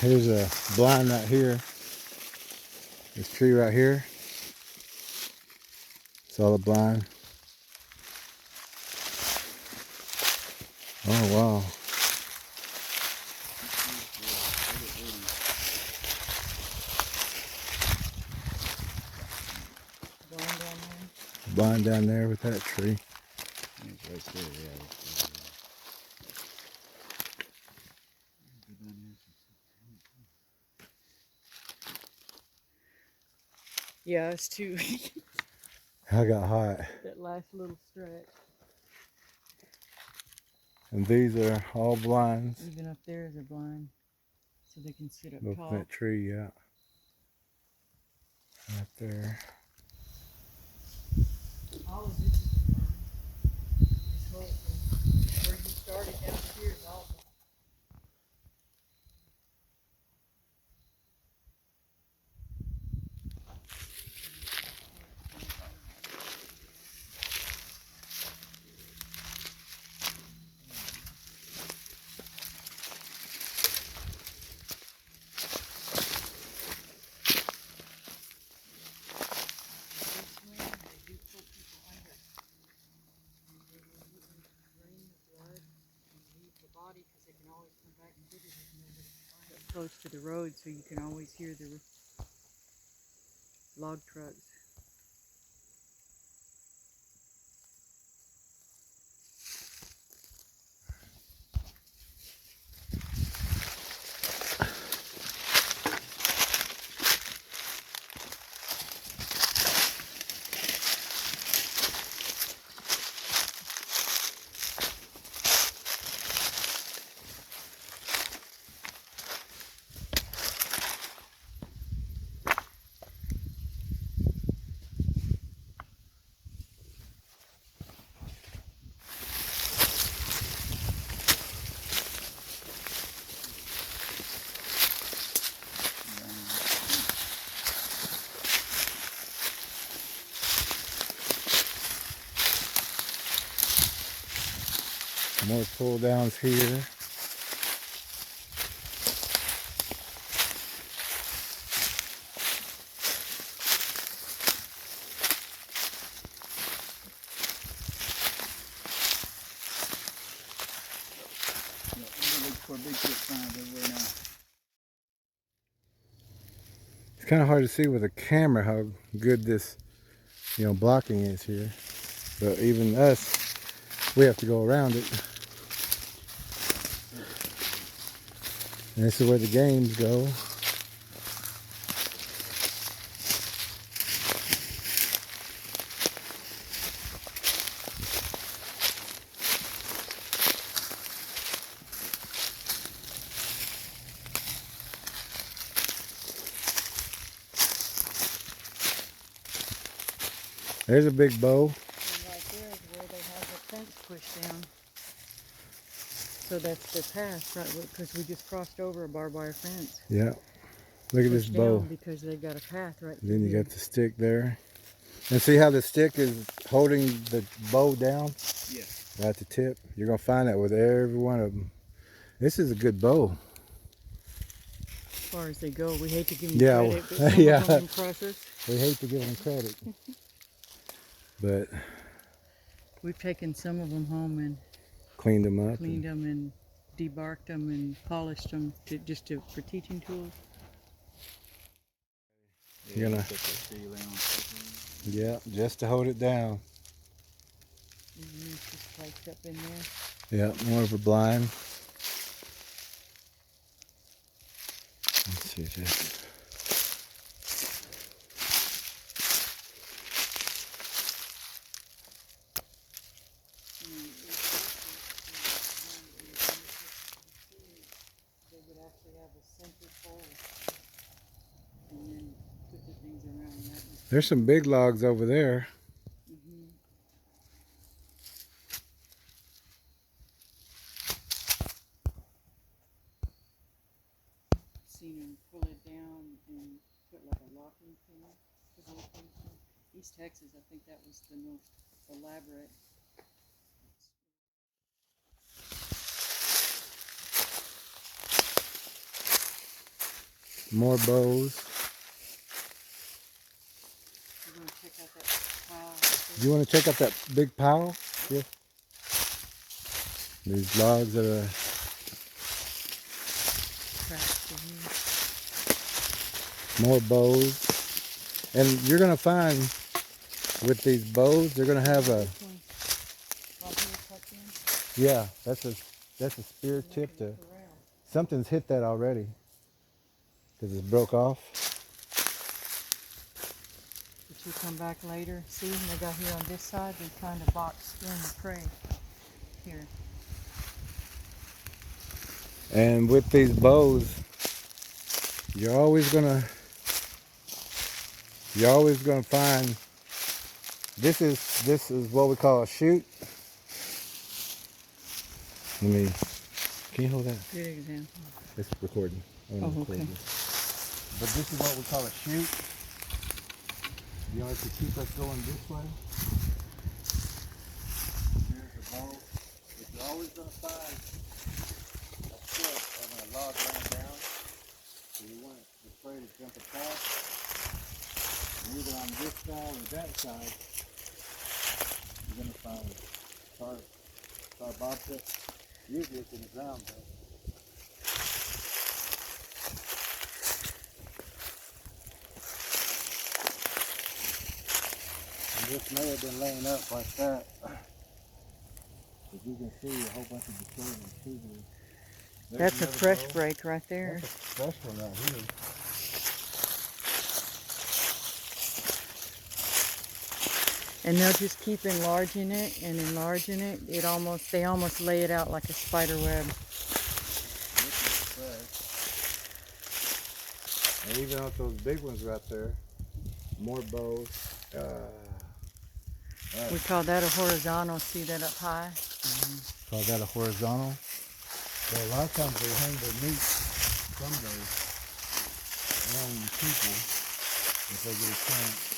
Here's a blind right here. This tree right here. It's all a blind. Oh wow. Blind down there with that tree. Right there, yeah. Yeah, it's too. I got hot. That last little stretch. And these are all blinds. Even up there is a blind, so they can sit up Look tall. at that tree, yeah. Right there. All of this is a blind. This whole thing, where you started down here is all blind. Because they can always come back and get it if nobody's close to the road, so you can always hear the log trucks. More pull downs here. For Bigfoot signs everywhere now. It's kind of hard to see with a camera how good this, blocking is here. But even us, we have to go around it. And this is where the games go. There's a big bow. And right there is where they have the fence pushed down. So that's the path, right? Because we just crossed over a barbed wire fence. Yeah. Look at this bow. Because they've got a path right Then you here. got the stick there. And see how the stick is holding the bow down? Yeah. Right at the tip. You're going to find that with every one of them. This is a good bow. As far as they go, we hate to give them Yeah, credit, but some of them impress us. We hate to give them credit. But we've taken some of them home and cleaned them up. Cleaned them and debarked them and polished them for teaching tools. You're gonna, yeah, just to hold it down. Just placed up in there. Yeah, more of a blind. Let's see this. They would actually have a center pole and then put the things around that. There's some big logs over there. Seen them pull it down and put like a locking pin to hold things down. East Texas, I think that was the most elaborate. More bows. You want to check out that pile right there? You want to check out that big pile? Yeah. These logs that are Cracks in here. more bows. And you're going to find with these bows, they're going to have a, This one, right here tucked in. yeah, that's a spear tip to, Look around. something's hit that already. Because it broke off. But you come back later. See, they got here on this side. They're trying to box in the prey. Here. And with these bows, you're always gonna find, this is what we call a shoot. Let me, can you hold that? Good example. It's recording. I'm gonna Oh, record okay. this. But this is what we call a shoot. You know, to keep us going this way. Here's the bow. But you're always gonna find a foot of a log laying down. So you want the prey to jump across. And either on this side or that side, you're gonna find sharp objects. Usually it's in the ground though. And this may have been laying up like that. As you can see, a whole bunch of disturbing tubers. That's a fresh break right there. That's a fresh one right here. And they'll just keep enlarging it and enlarging it. They almost lay it out like a spider web. This is fresh. And even with those big ones right there, more bows. We call that a horizontal. See that up high? Call that a horizontal. So a lot of times they hang their meat from those on people if they get a chance.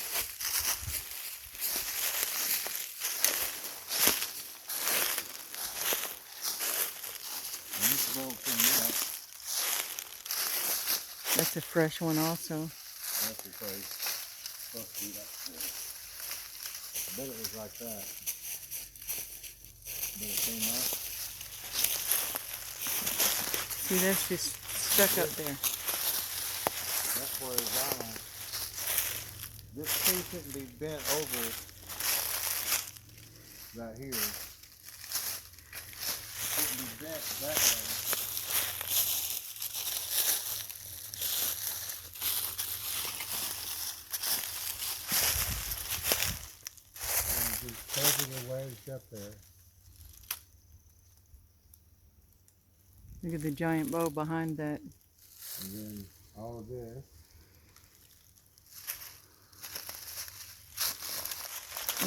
And this bow from that, That's a fresh one also. that's the place. Supposed to be like this. I bet it was like that. But it came up. See, that's just stuck up there. That's horizontal. This tree shouldn't be bent over right here. It shouldn't be bent that way. And just perfectly wedged up there. Look at the giant bow behind that. And then all of this.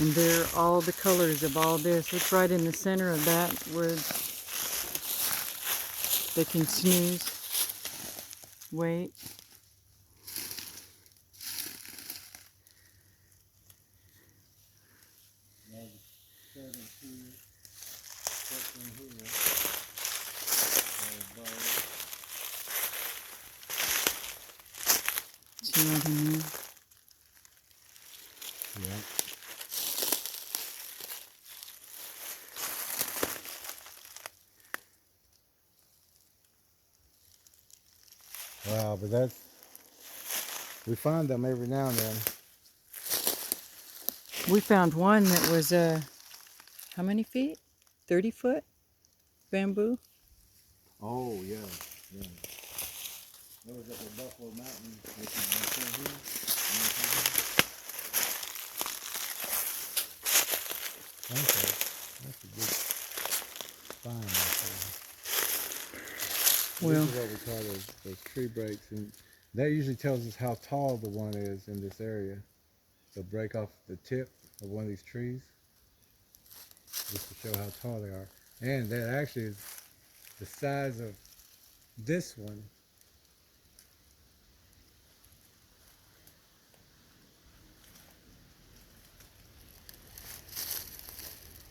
And there are all the colors of all this. Look right in the center of that where they can snooze. Wait. Now the 17, 14 here. Bow. See right in there? Yeah. Wow, but we find them every now and then. We found one that was how many feet? 30 foot bamboo. Oh, yeah, yeah. That was up at Buffalo Mountain, which is right there here. Okay, that's a good find right there. Well, This is what we call those tree breaks, and that usually tells us how tall the one is in this area. They'll break off the tip of one of these trees, just to show how tall they are. And that actually is the size of this one.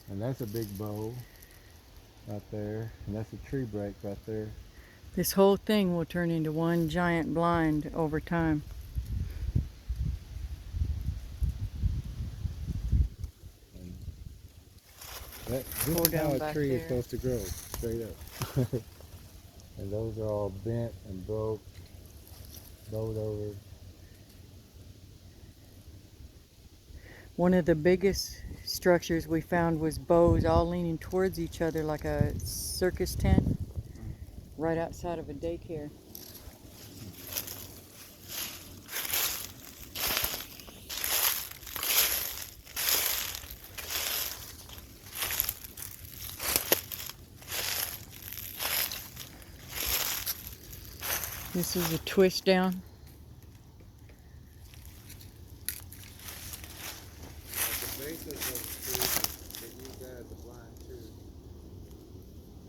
And that's a big bow right there. And that's a tree break right there. This whole thing will turn into one giant blind over time. This Pull is how down a back tree is there. supposed to grow, straight up. And those are all bent and bowed over. One of the biggest structures we found was bows all leaning towards each other like a circus tent right outside of a daycare. This is a twist down. The base of those trees, they use that as a blind too.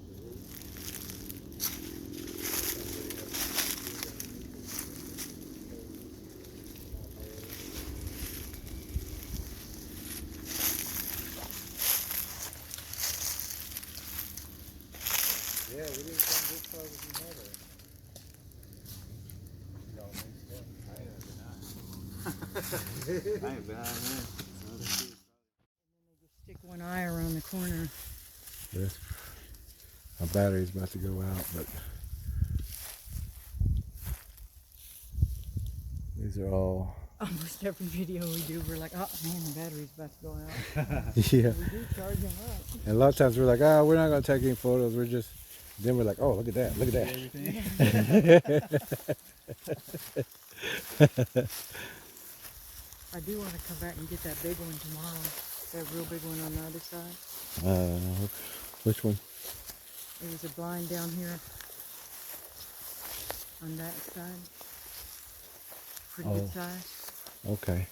The roots. Yeah, we didn't come this far with your mother. I ain't been out here. Stick one eye around the corner. Yes. My battery's about to go out, but these are all. Almost every video we do, we're like, oh man, the battery's about to go out. Yeah. We do charge them up. And a lot of times we're like, oh, we're not going to take any photos. We're just, then we're like, oh, look at that, look at that. I do want to come back and get that big one tomorrow. That real big one on the other side. Which one? There was a blind down here on that side. Pretty good size. Okay.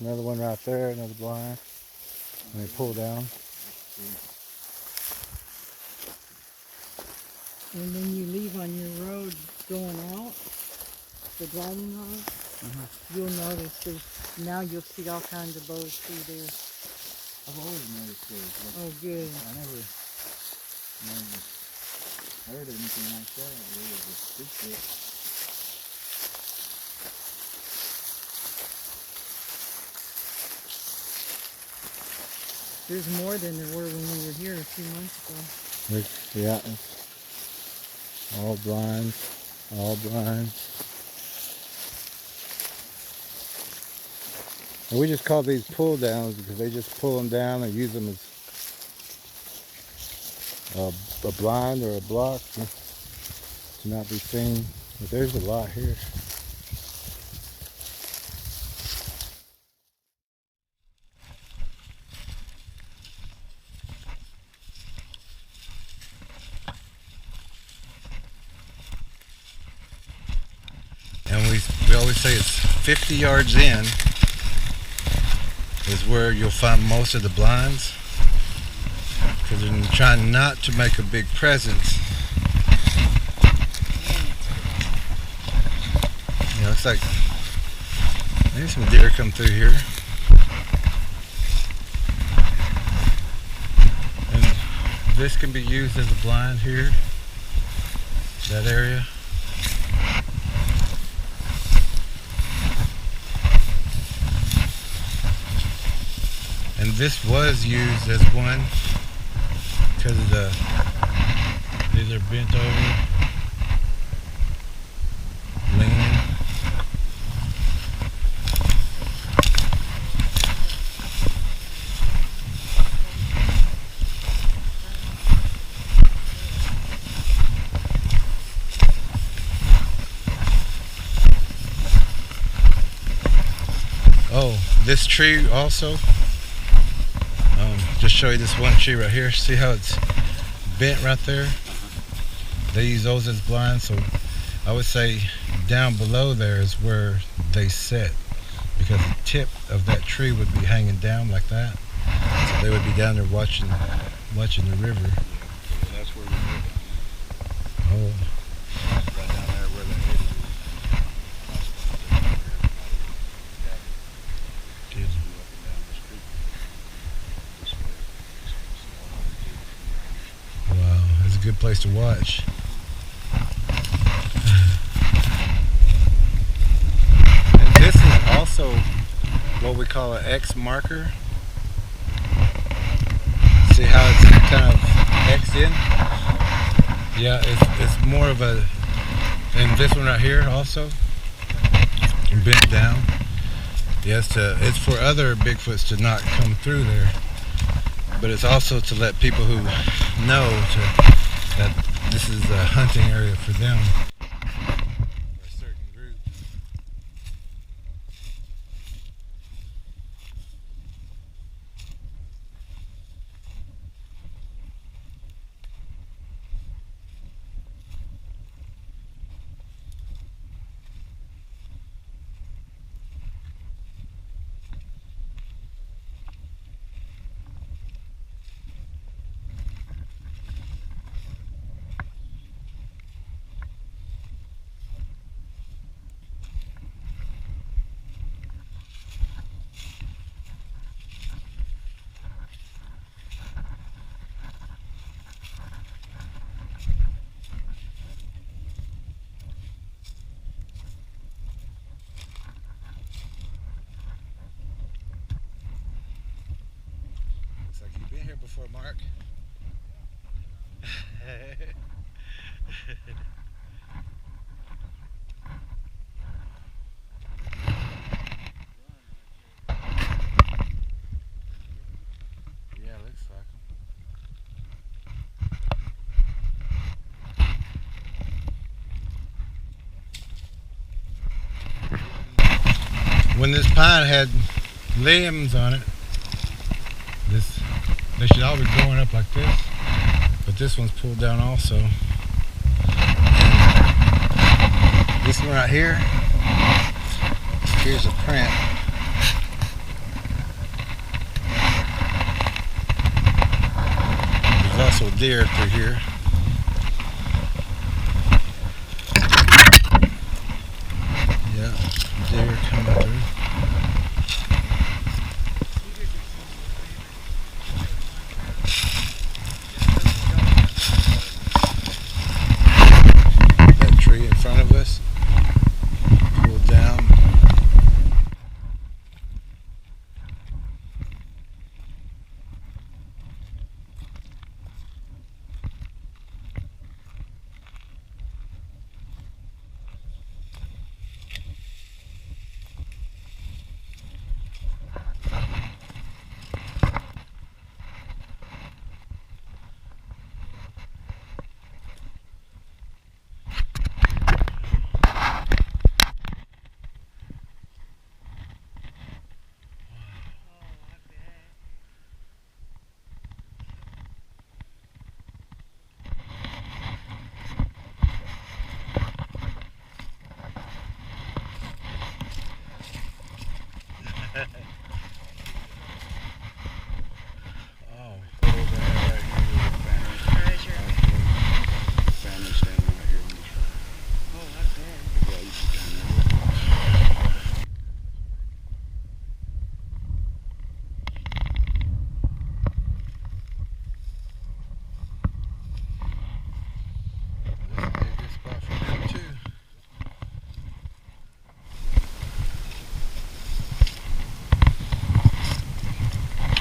Another one right there, another blind. And they pull down. And when you leave on your road going out, the driving road, you'll notice now you'll see all kinds of bows through there. I've always noticed those. Oh, good. I never heard anything like that. It was a Bigfoot. There's more than there were when we were here a few months ago. Yeah. All blinds. All blinds. And we just call these pull downs because they just pull them down and use them as a blind or a block to not be seen. But there's a lot here. And we always say it's 50 yards in is where you'll find most of the blinds, because they're trying not to make a big presence. You know, it's like maybe some deer come through here. And this can be used as a blind here, that area. And this was used as one because of these are bent over, leaning. Oh, this tree also. Just show you this one tree right here. See how it's bent right there? They use those as blinds, so I would say down below there is where they set, because the tip of that tree would be hanging down like that. So they would be down there watching the river. place to watch. And this is also what we call an X marker. See how it's kind of X'd in? Yeah, it's more of a, and this one right here also, bent down. Yes, it's for other Bigfoots to not come through there, but it's also to let people who know that this is a hunting area for them. For a certain group. Been here before, Mark. Yeah, looks like them. When this pine had limbs on it, they should all be growing up like this, but this one's pulled down also. And this one right here, here's a print. There's also a deer through here. Yeah, deer coming through.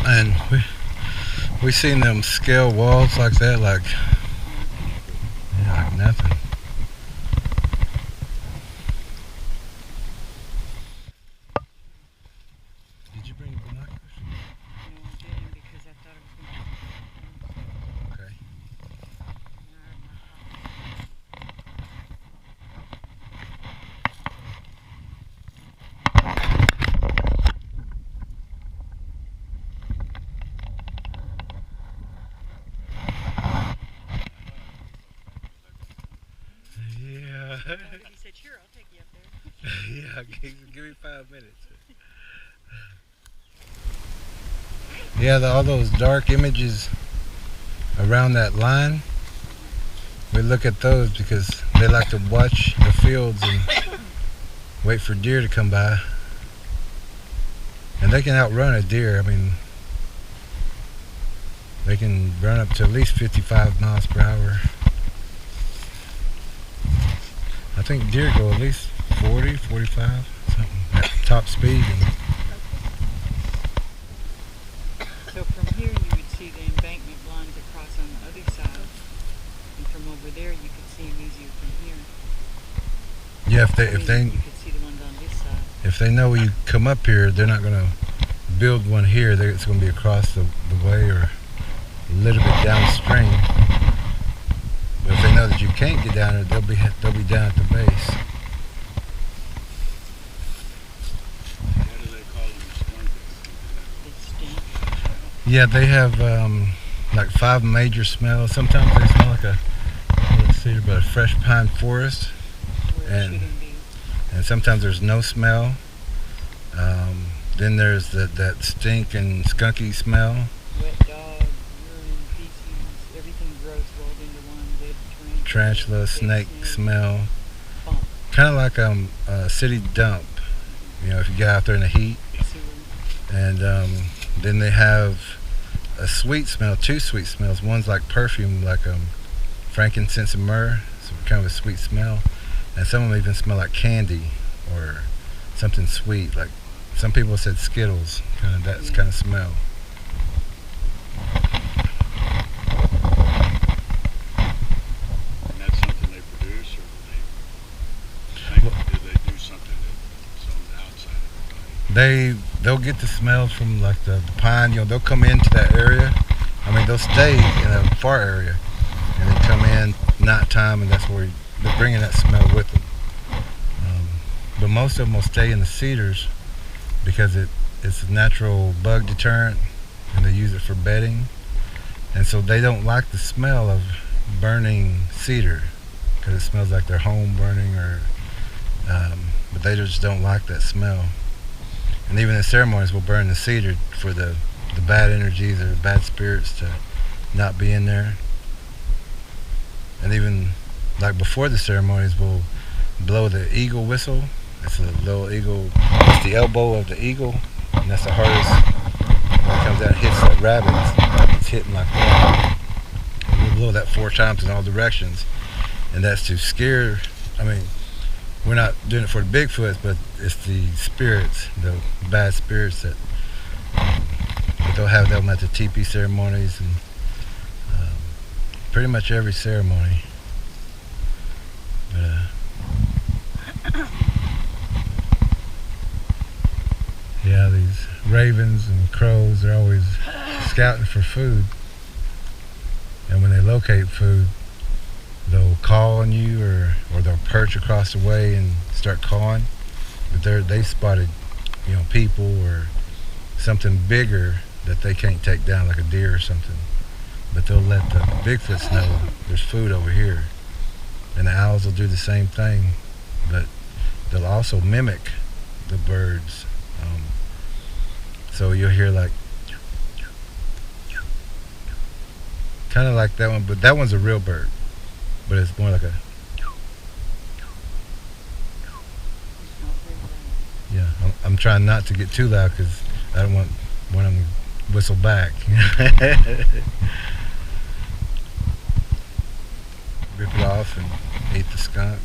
And we seen them scale walls like that, like nothing. Did you bring binoculars? No, I didn't because I thought it was going to. Okay. He said, sure, I'll take you up there. Yeah, give me 5 minutes. Yeah, all those dark images around that line, we look at those because they like to watch the fields and wait for deer to come by. And they can outrun a deer. I mean, they can run up to at least 55 miles per hour. I think deer go at least 40, 45, something at top speed. And So from here you would see the embankment lines across on the other side, and from over there you could see them easier from here. yeah, You could see the ones on this side. if they know you come up here, they're not gonna build one here. It's gonna be across the way or a little bit downstream. But if they know that you can't get down there, they'll be down at the base. What do they call them? It's stink. Yeah, they have like 5 major smells. Sometimes they smell like a fresh pine forest, Where it And- shouldn't be. and sometimes there's no smell. Then there's that stink and skunky smell. Wet dog, urine, feces, everything gross rolled into one. Dead Tarantula, dead snake smell. bump, Kind of like a city dump. You know, if you get out there in the heat. sewer. And then they have a sweet smell, 2 sweet smells. One's like perfume, like frankincense and myrrh. So kind of a sweet smell. And some of them even smell like candy or something sweet. Like some people said Skittles, kind of that kind of smell. And that's something they produce, or do they do something that's on the outside of their body? They'll get the smell from like the pine. You know, they'll come into that area. I mean, they'll stay in a far area and then come in nighttime, and that's where they're bringing that smell with them. But most of them will stay in the cedars because it's a natural bug deterrent, and they use it for bedding. And so they don't like the smell of burning cedar because it smells like their home burning, but they just don't like that smell. And even in ceremonies, we'll burn the cedar for the bad energies or the bad spirits to not be in there. And even like before the ceremonies, we'll blow the eagle whistle. It's a little eagle. It's the elbow of the eagle, and that's the hardest. When it comes out and hits that rabbit, it's hitting like that. And we blow that 4 times in all directions, and that's to scare. I mean, we're not doing it for the Bigfoots, but it's the spirits, the bad spirits that they'll have them at the teepee ceremonies and pretty much every ceremony. But, yeah, these ravens and crows, they're always scouting for food. And when they locate food, they'll call on you or they'll perch across the way and start calling. But they've spotted, you know, people or something bigger that they can't take down, like a deer or something. But they'll let the Bigfoots know there's food over here. And the owls will do the same thing, but they'll also mimic the birds. So you'll hear like, kind of like that one, but that one's a real bird. But it's more like a, yeah, I'm trying not to get too loud because I don't want one of them to whistle back. Rip it off and eat the skunk.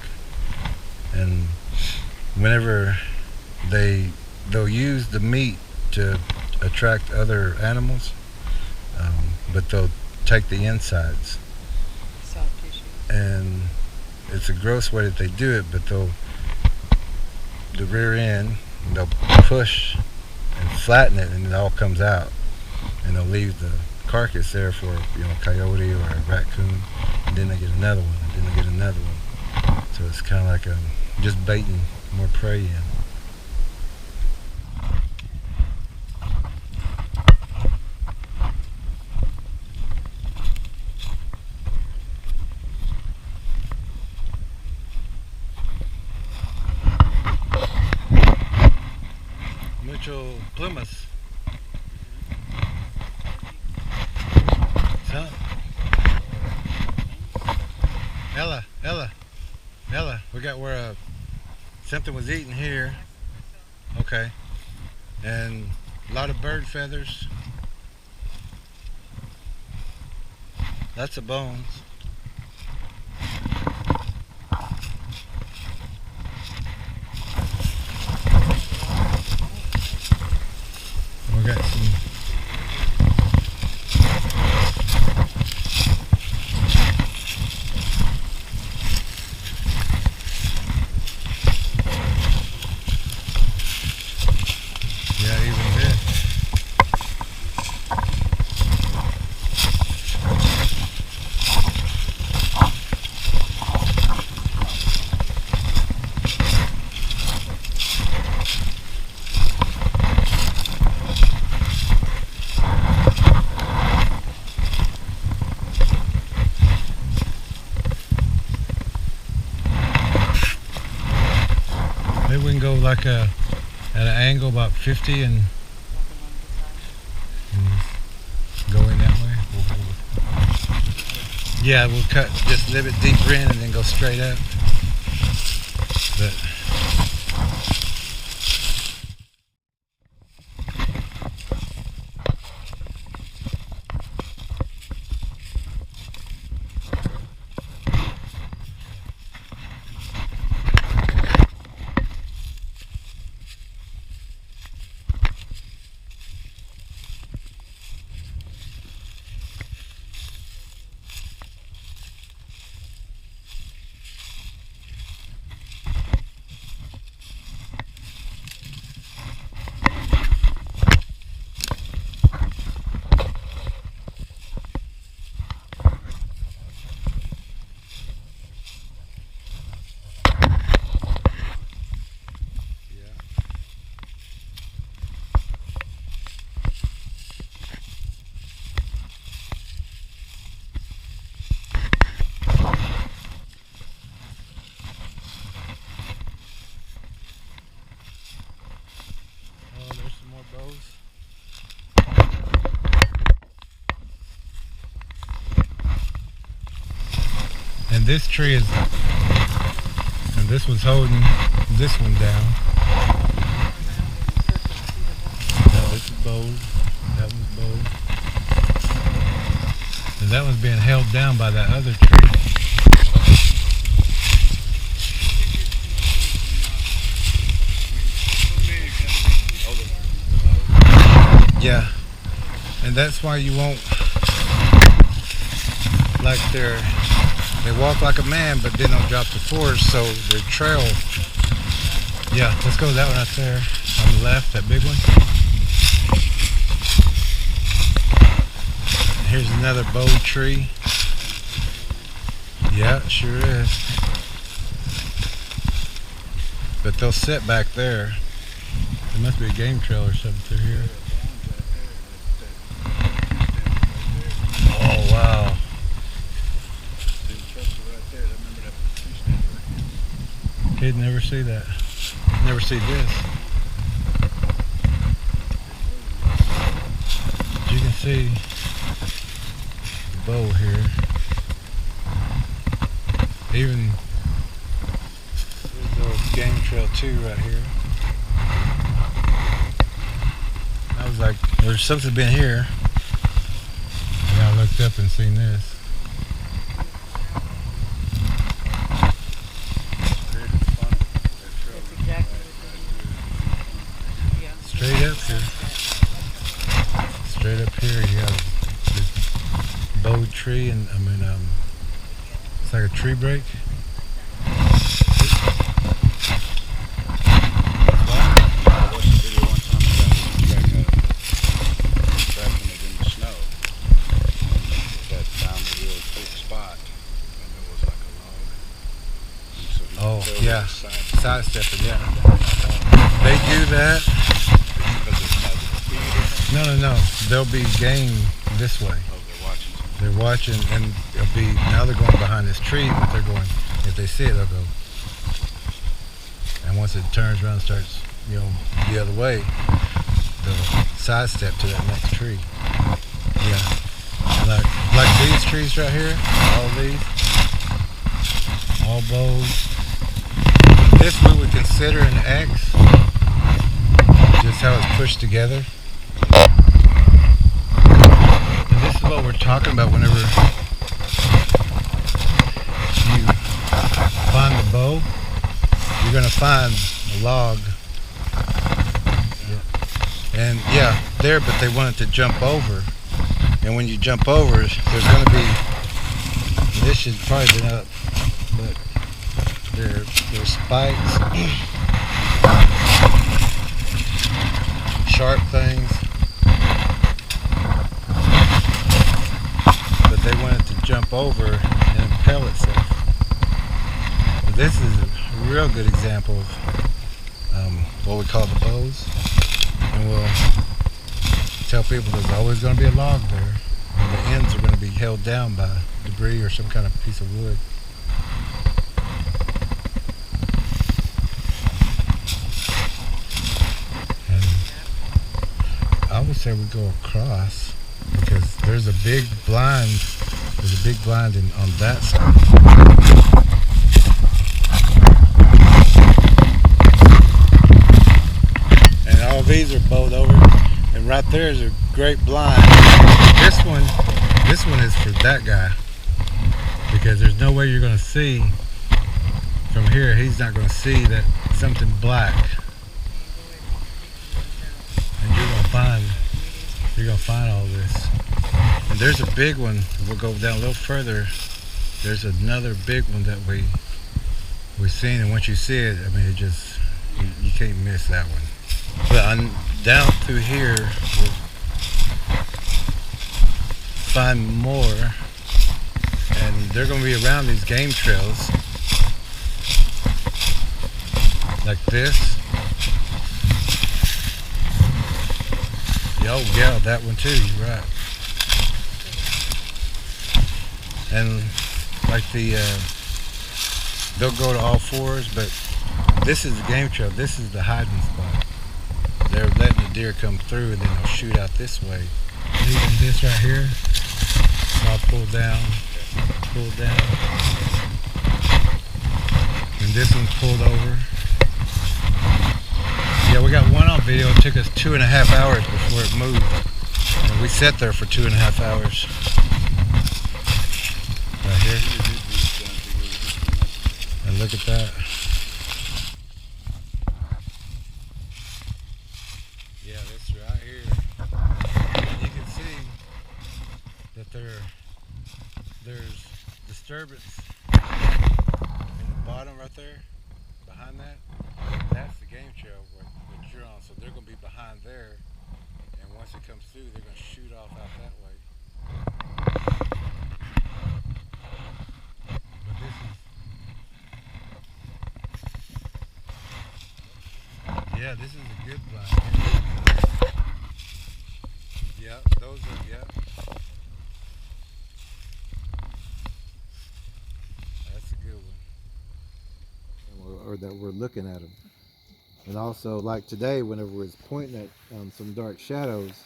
And whenever they'll use the meat to attract other animals, but they'll take the insides. Soft tissue. And it's a gross way that they do it, but the rear end, they'll push and flatten it, and it all comes out, and they'll leave the carcass there for, you know, a coyote or a raccoon, and then they get another one, and then they get another one. So it's kind of like just baiting more prey in. Mucho plumas. So, Ella, we got where something was eaten here. Okay. And a lot of bird feathers. Lots of bones. Maybe we can go like at an angle about 50 and go in that way. Yeah, we'll cut just a little bit deeper in and then go straight up. But and this tree is, and this one's holding this one down. That was bowed. That one's bowed. And that one's being held down by that other tree. Yeah, and that's why you won't, like they walk like a man, but then they'll drop the force, so their trail. Yeah, let's go to that one right there on the left, that big one. Here's another bowed tree. Yeah, it sure is. But they'll sit back there. There must be a game trail or something through here. Oh, wow. Kid never see that. Never see this. As you can see the bow here. Even there's a little game trail too right here. I was like, there's something been here. And I looked up and seen this. Straight up here. Straight up here you have this bowed tree and it's like a tree break. Oh yeah, sidestepping, yeah. They do that. No. They'll be game this way. They're watching, and now they're going behind this tree, but they're going, if they see it, they'll go. And once it turns around and starts, the other way, they'll sidestep to that next tree. Yeah. Like these trees right here, all these, all bows. This we would consider an X, just how it's pushed together. And this is what we're talking about whenever you find the bow, you're going to find a log. And yeah, there, but they want it to jump over. And when you jump over, there's going to be, this should probably been up, but there's spikes, sharp things, but they want it to jump over and impel itself. But this is a real good example of what we call the bows, and we'll tell people there's always going to be a log there, and the ends are going to be held down by debris or some kind of piece of wood. say we go across because there's a big blind. There's a big blind on that side. And all these are bowed over. And right there is a great blind. This one is for that guy. Because there's no way you're going to see from here. He's not going to see that something black. And you're going to find all this. And there's a big one. We'll go down a little further. There's another big one that we've seen, and once you see it, I mean, it just you can't miss that one. But down through here, we'll find more, and they're going to be around these game trails like this. Oh yeah, that one too. You're right. And like they'll go to all fours, but this is the game trail. This is the hiding spot. They're letting the deer come through, and then they'll shoot out this way. Leaving this right here, so I'll pull down, and this one's pulled over. Yeah, we got one on video. It took us 2.5 hours before it moved, and we sat there for 2.5 hours. Right here. And look at that. Yeah, that's right here. And you can see that there's disturbance in the bottom right there. Behind that, that's the game trail where you're on. So they're going to be behind there. And once it comes through, they're going to shoot off out that way. Yeah, this is a good blind. Yeah, those are, yeah. That's a good one. Or that we're looking at them. And also, like today, whenever we was pointing at some dark shadows,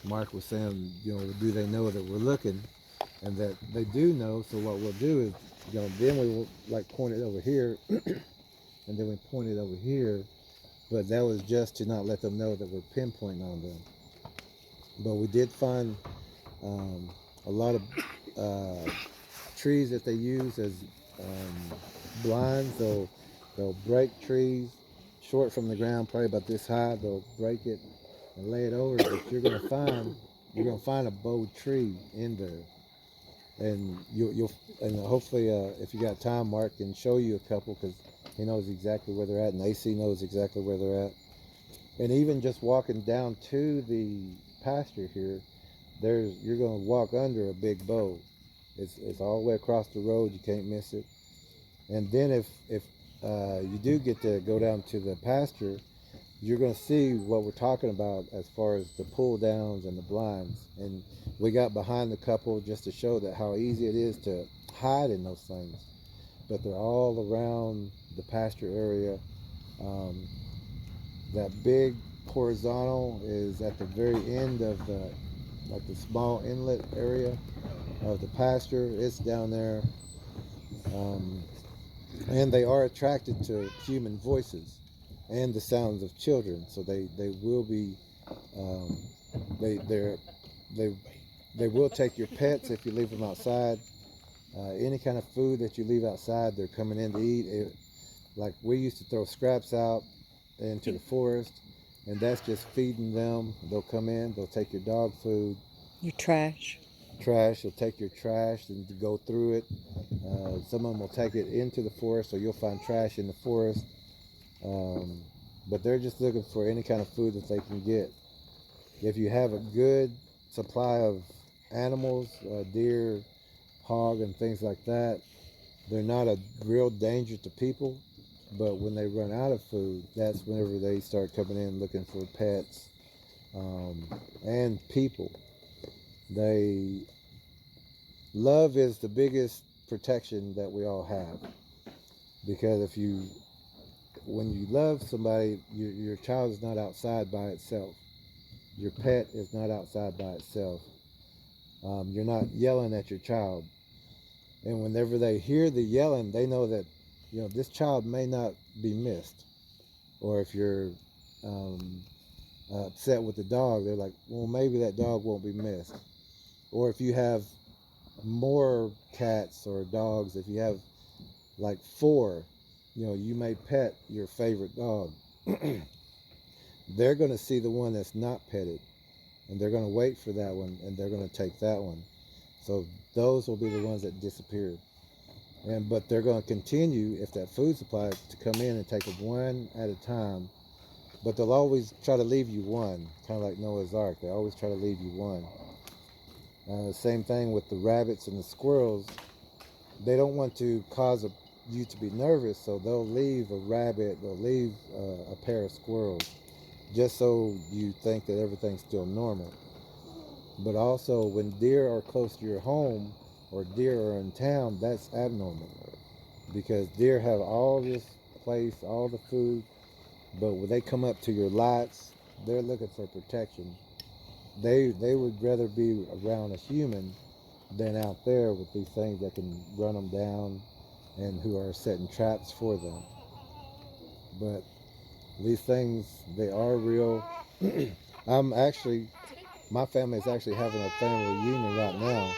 Mark was saying, you know, do they know that we're looking? And that they do know, so what we'll do is, you know, then we will like point it over here, and then we point it over here, but that was just to not let them know that we're pinpointing on them. But we did find a lot of trees that they use as blinds. They'll break trees short from the ground, probably about this high. They'll break it and lay it over, but you're gonna find a bowed tree in there. And you'll hopefully if you got time, Mark can show you a couple, because he knows exactly where they're at, and AC knows exactly where they're at. And even just walking down to the pasture here, you're going to walk under a big bow. It's all the way across the road. You can't miss it. And then if you do get to go down to the pasture, you're going to see what we're talking about as far as the pull downs and the blinds. And we got behind the couple just to show that how easy it is to hide in those things. But they're all around the pasture area. That big horizontal is at the very end of the small inlet area of the pasture. It's down there. And they are attracted to human voices and the sounds of children, so they will be they will take your pets if you leave them outside. Any kind of food that you leave outside, they're coming in to eat. Like we used to throw scraps out into the forest, and that's just feeding them. They'll come in, they'll take your dog food, Your trash. they'll take your trash and go through it. Some of them will take it into the forest, so you'll find trash in the forest. But they're just looking for any kind of food that they can get. If you have a good supply of animals, deer, hog, and things like that, they're not a real danger to people. But when they run out of food, that's whenever they start coming in looking for pets and people. Love is the biggest protection that we all have, because when you love somebody, your child is not outside by itself. your pet is not outside by itself. You're not yelling at your child. And whenever they hear the yelling, they know that, this child may not be missed. Or if you're upset with the dog, they're like, well, maybe that dog won't be missed. Or if you have more cats or dogs, if you have like 4, you may pet your favorite dog. They're going to see the one that's not petted, and they're going to wait for that one, and they're going to take that one. So those will be the ones that disappeared. But they're going to continue, if that food supply, to come in and take them one at a time. But they'll always try to leave you one, kind of like Noah's Ark. They always try to leave you one. Same thing with the rabbits and the squirrels. They don't want to cause you to be nervous, so they'll leave a rabbit, they'll leave a pair of squirrels, just so you think that everything's still normal. But also, when deer are close to your home or deer are in town, that's abnormal, because deer have all this place, all the food, but when they come up to your lots, they're looking for protection. They would rather be around a human than out there with these things that can run them down and who are setting traps for them. But these things, they are real. My family is actually having a family reunion right now.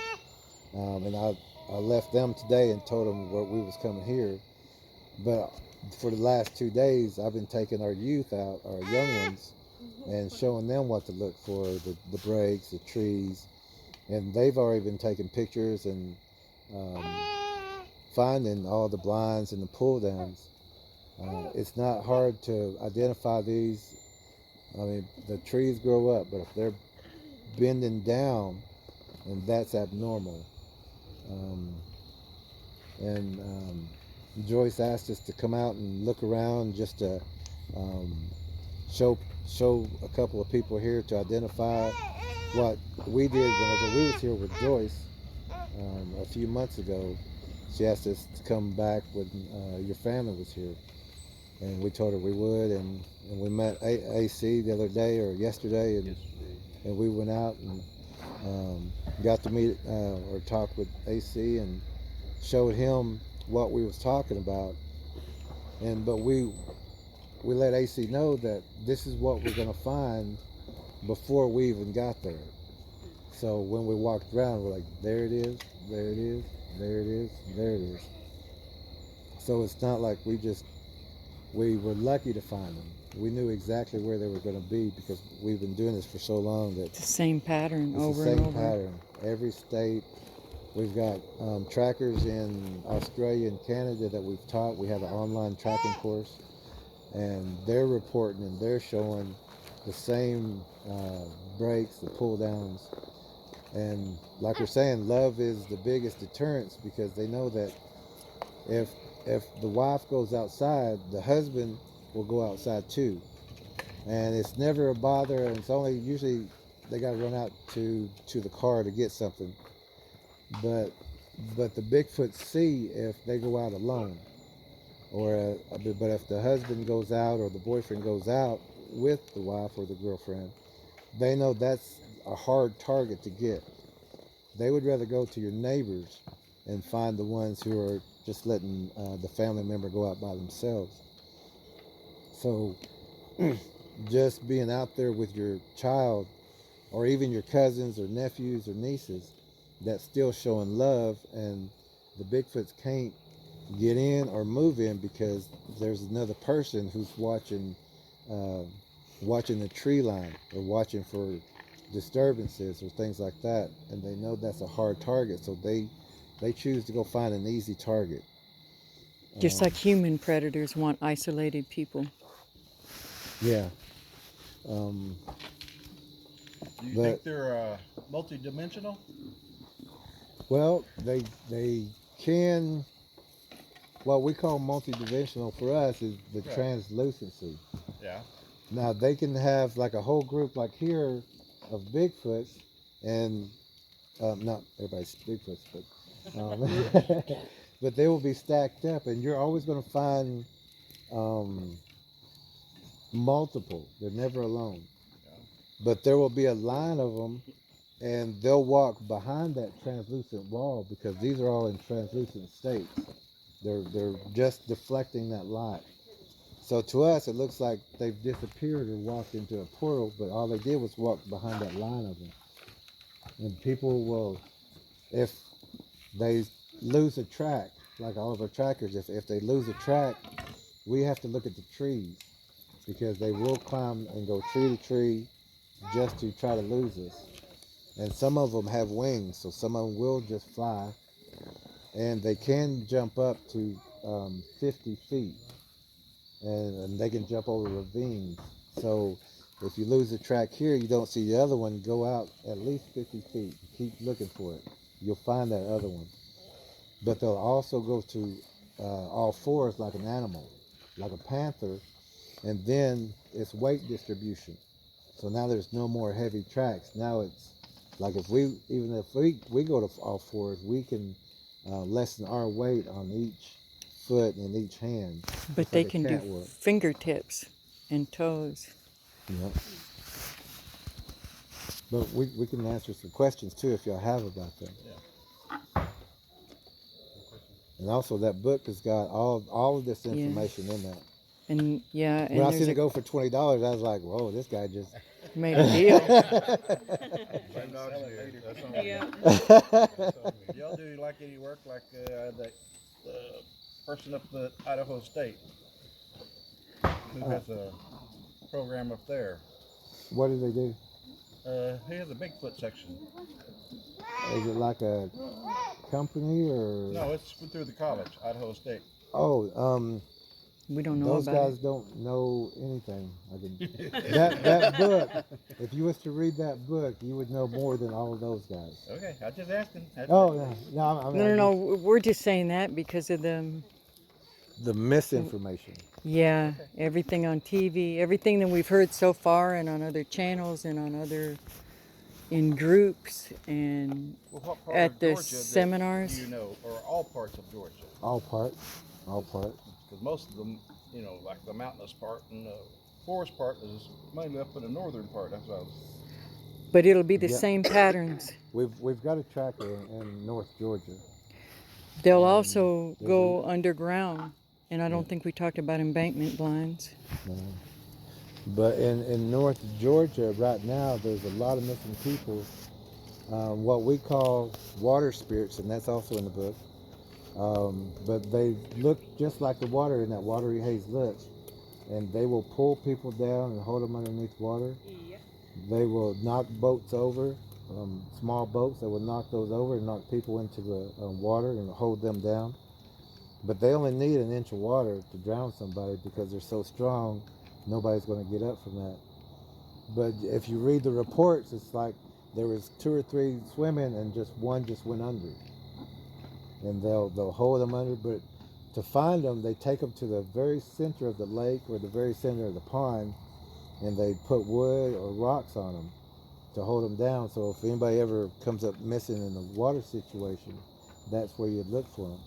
And I left them today and told them we was coming here. But for the last 2 days, I've been taking our youth out, our young ones, and showing them what to look for, the breaks, the trees. And they've already been taking pictures and finding all the blinds and the pull downs. It's not hard to identify these. I mean, the trees grow up, but if they're bending down, and that's abnormal. Joyce asked us to come out and look around, just to show a couple of people here to identify what we did whenever we was here with Joyce a few months ago. She asked us to come back when your family was here, and we told her we would, and we met AC the other day or yesterday, and we went out and got to meet or talk with AC and showed him what we was talking about. But we let AC know that this is what we're going to find before we even got there. So when we walked around, we're like, there it is, there it is, there it is, there it is. So it's not like we were lucky to find them. We knew exactly where they were going to be, because we've been doing this for so long that It's the same pattern it's over the and same over. pattern. Every state. We've got trackers in Australia and Canada that we've taught. We have an online tracking course, and they're reporting and they're showing the same breaks, the pull downs. And like we're saying, love is the biggest deterrence, because they know that if the wife goes outside, the husband will go outside too. And it's never a bother, and it's only usually they got to run out to the car to get something. But the Bigfoots see if they go out alone, but if the husband goes out or the boyfriend goes out with the wife or the girlfriend, they know that's a hard target to get. They would rather go to your neighbors and find the ones who are just letting the family member go out by themselves. So just being out there with your child, or even your cousins or nephews or nieces, that's still showing love, and the Bigfoots can't get in or move in because there's another person who's watching the tree line, or watching for disturbances or things like that, and they know that's a hard target, so they choose to go find an easy target. Just like human predators want isolated people. Yeah. Do you But- think they're multi-dimensional? Well, they can. What we call multidimensional for us is the Right. translucency. Yeah. Now they can have like a whole group like here of Bigfoots, and not everybody's Bigfoots, but but they will be stacked up, and you're always going to find multiple. They're never alone. but there will be a line of them, and they'll walk behind that translucent wall because these are all in translucent states. They're just deflecting that light. So to us, it looks like they've disappeared or walked into a portal, but all they did was walk behind that line of them. And people will, if they lose a track, like all of our trackers, if they lose a track, we have to look at the trees because they will climb and go tree to tree just to try to lose us. And some of them have wings, so some of them will just fly. And they can jump up to 50 feet. And they can jump over ravines. So if you lose the track here, you don't see the other one, go out at least 50 feet. Keep looking for it. You'll find that other one. But they'll also go to all fours like an animal, like a panther, and then it's weight distribution. So now there's no more heavy tracks. Now it's like if we go to all fours, we can lessen our weight on each foot and each hand. But It's they like a can do catwalk. fingertips and toes. Yeah. But we can answer some questions too if y'all have about that. Yeah. And also that book has got all of this information in that. And yeah, When I and seen it go for $20, I was like, whoa, this guy just made a deal. Y'all do like any work like that person up at Idaho State who has a program up there? What do they do? He has a Bigfoot section. Is it like a company or? No, it's through the college, Idaho State. Oh, We don't know those about guys don't know anything. That book, if you was to read that book, you would know more than all of those guys. Okay, I just asking. Oh, no, I mean, No, we're just saying that because of the misinformation. yeah, everything on TV, everything that we've heard so far and on other channels and on in groups and Well, what part at of the Georgia that seminars. you know, or all parts of Georgia? All parts. Because most of them, you know, like the mountainous part and the forest part is mainly up in the northern part. That's what I was. But it'll be the Yeah. same patterns. We've got a tracker in North Georgia. They'll also they go underground, and I don't think we talked about embankment blinds. But in North Georgia right now, there's a lot of missing people. What we call water spirits, and that's also in the book. But they look just like the water in that watery haze looks, and they will pull people down and hold them underneath water. They will knock boats over, small boats. They will knock those over and knock people into the water and hold them down. But they only need an inch of water to drown somebody because they're so strong, nobody's going to get up from that. But if you read the reports, it's like there was 2 or 3 swimming and just one just went under. And they'll hold them under, but to find them, they take them to the very center of the lake or the very center of the pond, and they put wood or rocks on them to hold them down. So if anybody ever comes up missing in the water situation, that's where you'd look for them.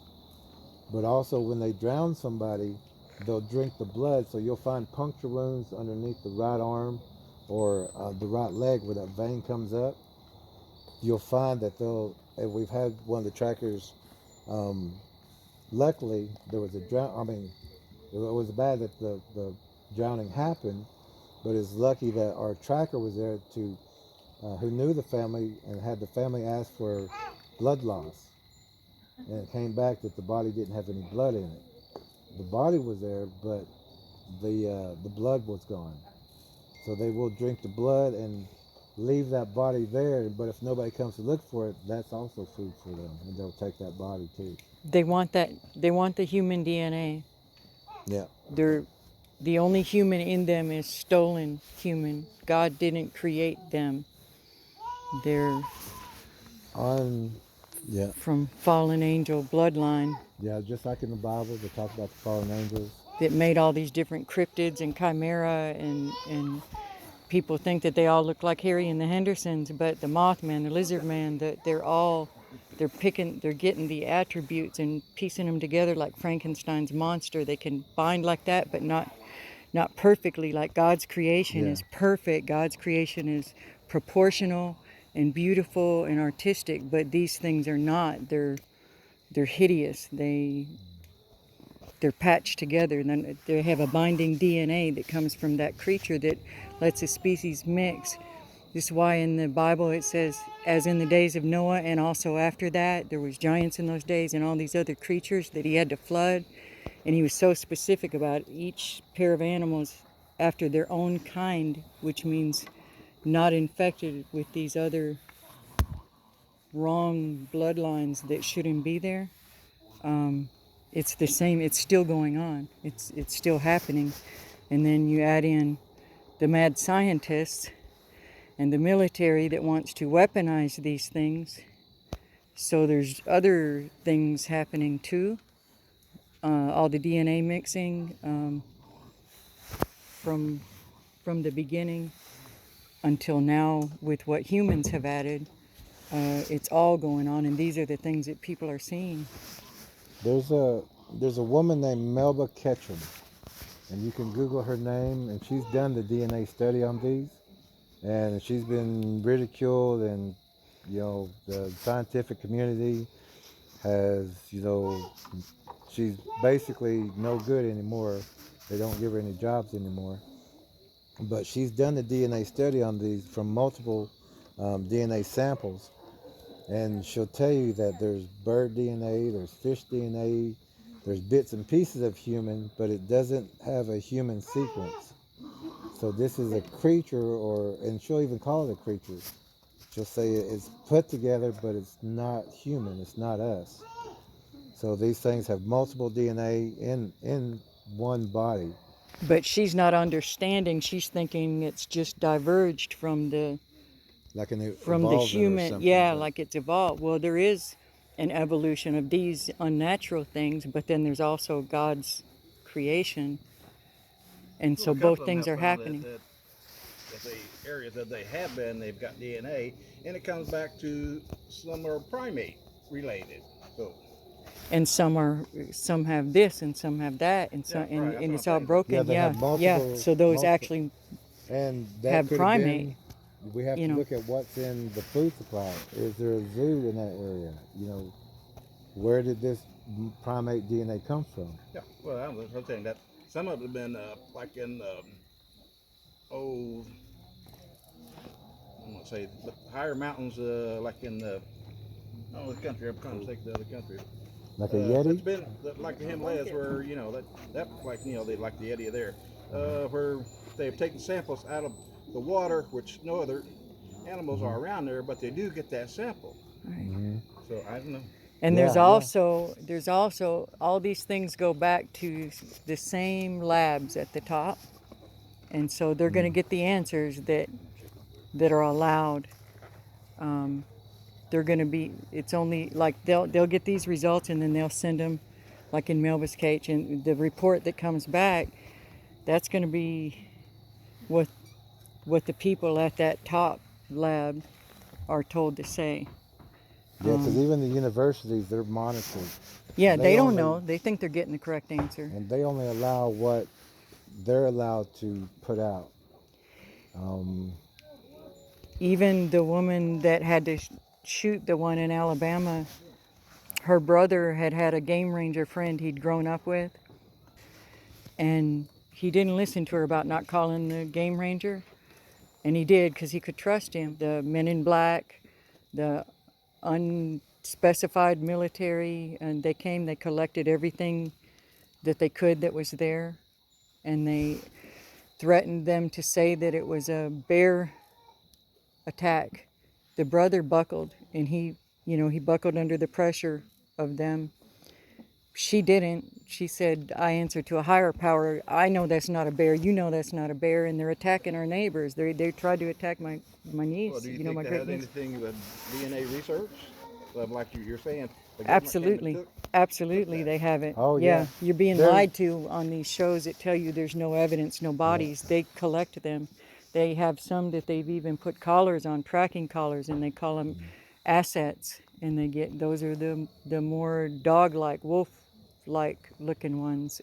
But also when they drown somebody, they'll drink the blood. So you'll find puncture wounds underneath the right arm or the right leg where that vein comes up. You'll find that and we've had one of the trackers, luckily there was a it was bad that the drowning happened, but it's lucky that our tracker was there who knew the family and had the family ask for blood loss. And it came back that the body didn't have any blood in it. The body was there, but the blood was gone. So they will drink the blood and leave that body there, but if nobody comes to look for it, that's also food for them, and they'll take that body too. They want the human DNA. Yeah. The only human in them is stolen human. God didn't create them. They're from fallen angel bloodline Yeah, just like in the Bible, they talk about the fallen angels. that made all these different cryptids and chimera, and people think that they all look like Harry and the Hendersons, but the Mothman, the Lizard Man, they're getting the attributes and piecing them together like Frankenstein's monster. They can bind like that, but not not perfectly, like God's creation Yeah. is perfect. God's creation is proportional and beautiful and artistic, but these things are not. They're hideous. They're patched together, and then they have a binding DNA that comes from that creature that lets a species mix. This is why in the Bible it says, as in the days of Noah, and also after that, there was giants in those days and all these other creatures that he had to flood. And he was so specific about each pair of animals after their own kind, which means not infected with these other wrong bloodlines that shouldn't be there. It's the same. It's still going on. It's still happening. And then you add in the mad scientists and the military that wants to weaponize these things. So there's other things happening too. All the DNA mixing from the beginning until now with what humans have added. It's all going on, and these are the things that people are seeing. There's a woman named Melba Ketchum, and you can Google her name, and she's done the DNA study on these, and she's been ridiculed, and the scientific community has she's basically no good anymore. They don't give her any jobs anymore. But she's done the DNA study on these from multiple DNA samples, and she'll tell you that there's bird DNA, there's fish DNA, there's bits and pieces of human, but it doesn't have a human sequence. So this is a creature, and she'll even call it a creature. She'll say it's put together, but it's not human, it's not us. So these things have multiple DNA in one body. But she's not understanding. She's thinking it's just diverged from the Like an from the evolvement or human. something Yeah, like like it's evolved. Well, there is an evolution of these unnatural things, but then there's also God's creation, and so Well, a couple both of them things have are found happening. That the areas that they have been, they've got DNA, and it comes back to some are primate related. So And some have this and some have that, and so Yeah, right, that's and what it's I'm all saying. broken. Yeah, they have multiple- So those multiple- actually And that have could primate, been, we have you to know. look at what's in the food supply. Is there a zoo in that area? Where did this primate DNA come from? yeah, well, I was saying that some of them have been like in I want to say the higher mountains, like in the country. I'm trying to think of the other country. Like a It's Yeti? been like the Himalayas, where that like they like the Yeti there, where they've taken samples out of the water, which no other animals are around there, but they do get that sample. Mm-hmm. So I don't know. And Yeah, there's also all these things go back to the same labs at the top, and so they're going to get the answers that are allowed. They're going to be. It's only like they'll get these results, and then they'll send them, like in Melba's cage, and the report that comes back, that's going to be what the people at that top lab are told to say. Yeah, because even the universities, they're monitored. Yeah, they don't only- know. They think they're getting the correct answer. And they only allow what they're allowed to put out. Even the woman that had to shoot the one in Alabama, her brother had a game ranger friend he'd grown up with, and he didn't listen to her about not calling the game ranger, and he did because he could trust him. The men in black, the unspecified military, and they came, they collected everything that they could that was there, and they threatened them to say that it was a bear attack. The brother buckled, and he buckled under the pressure of them. She didn't. She said, I answer to a higher power. I know that's not a bear. You know that's not a bear, and they're attacking our neighbors. They tried to attack my niece, Well, do you think my that great has niece. anything with DNA research? Like you're saying, the government came and Absolutely. Absolutely, that. they have it. Oh, yeah. You're being There's- lied to on these shows that tell you there's no evidence, no bodies. They collect them. They have some that they've even put collars on, tracking collars, and they call them assets. And those are the more dog-like, wolf-like looking ones.